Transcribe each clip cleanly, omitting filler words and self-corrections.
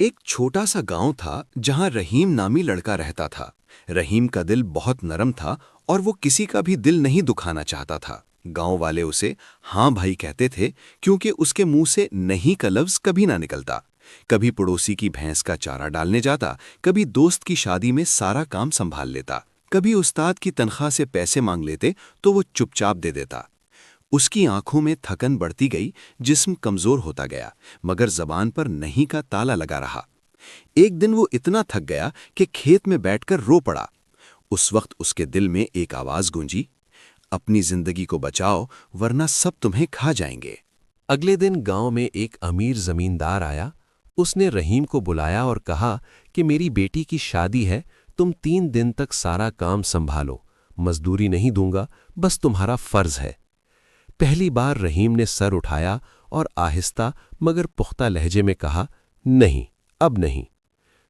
ایک چھوٹا سا گاؤں تھا جہاں رحیم نامی لڑکا رہتا تھا۔ رحیم کا دل بہت نرم تھا اور وہ کسی کا بھی دل نہیں دکھانا چاہتا تھا۔ گاؤں والے اسے ہاں بھائی کہتے تھے کیونکہ اس کے منہ سے نہیں کا لفظ کبھی نہ نکلتا۔ کبھی پڑوسی کی بھینس کا چارہ ڈالنے جاتا، کبھی دوست کی شادی میں سارا کام سنبھال لیتا، کبھی استاد کی تنخواہ سے پیسے مانگ لیتے تو وہ چپ چاپ دے دیتا۔ اس کی آنکھوں میں تھکن بڑھتی گئی، جسم کمزور ہوتا گیا، مگر زبان پر نہیں کا تالا لگا رہا۔ ایک دن وہ اتنا تھک گیا کہ کھیت میں بیٹھ کر رو پڑا۔ اس وقت اس کے دل میں ایک آواز گونجی، اپنی زندگی کو بچاؤ ورنہ سب تمہیں کھا جائیں گے۔ اگلے دن گاؤں میں ایک امیر زمیندار آیا۔ اس نے رحیم کو بلایا اور کہا کہ میری بیٹی کی شادی ہے، تم 3 دن تک سارا کام سنبھالو، مزدوری نہیں دوں گا، بس تمہارا فرض ہے۔ پہلی بار رحیم نے سر اٹھایا اور آہستہ مگر پختہ لہجے میں کہا، نہیں، اب نہیں۔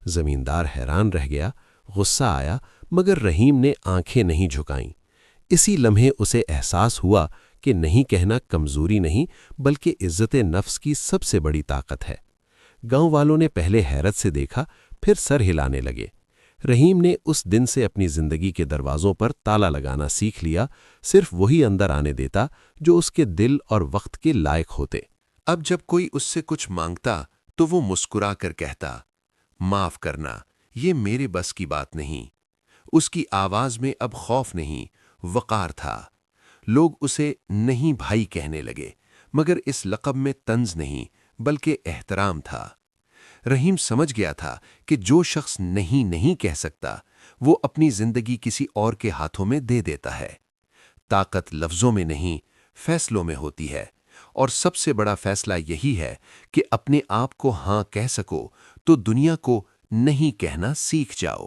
زمیندار حیران رہ گیا، غصہ آیا، مگر رحیم نے آنکھیں نہیں جھکائیں۔ اسی لمحے اسے احساس ہوا کہ نہیں کہنا کمزوری نہیں بلکہ عزت نفس کی سب سے بڑی طاقت ہے۔ گاؤں والوں نے پہلے حیرت سے دیکھا، پھر سر ہلانے لگے۔ رحیم نے اس دن سے اپنی زندگی کے دروازوں پر تالا لگانا سیکھ لیا، صرف وہی اندر آنے دیتا جو اس کے دل اور وقت کے لائق ہوتے۔ اب جب کوئی اس سے کچھ مانگتا تو وہ مسکرا کر کہتا، معاف کرنا، یہ میرے بس کی بات نہیں۔ اس کی آواز میں اب خوف نہیں، وقار تھا۔ لوگ اسے نہیں بھائی کہنے لگے، مگر اس لقب میں طنز نہیں بلکہ احترام تھا۔ رحیم سمجھ گیا تھا کہ جو شخص نہیں کہہ سکتا، وہ اپنی زندگی کسی اور کے ہاتھوں میں دے دیتا ہے۔ طاقت لفظوں میں نہیں، فیصلوں میں ہوتی ہے، اور سب سے بڑا فیصلہ یہی ہے کہ اپنے آپ کو ہاں کہہ سکو تو دنیا کو نہیں کہنا سیکھ جاؤ۔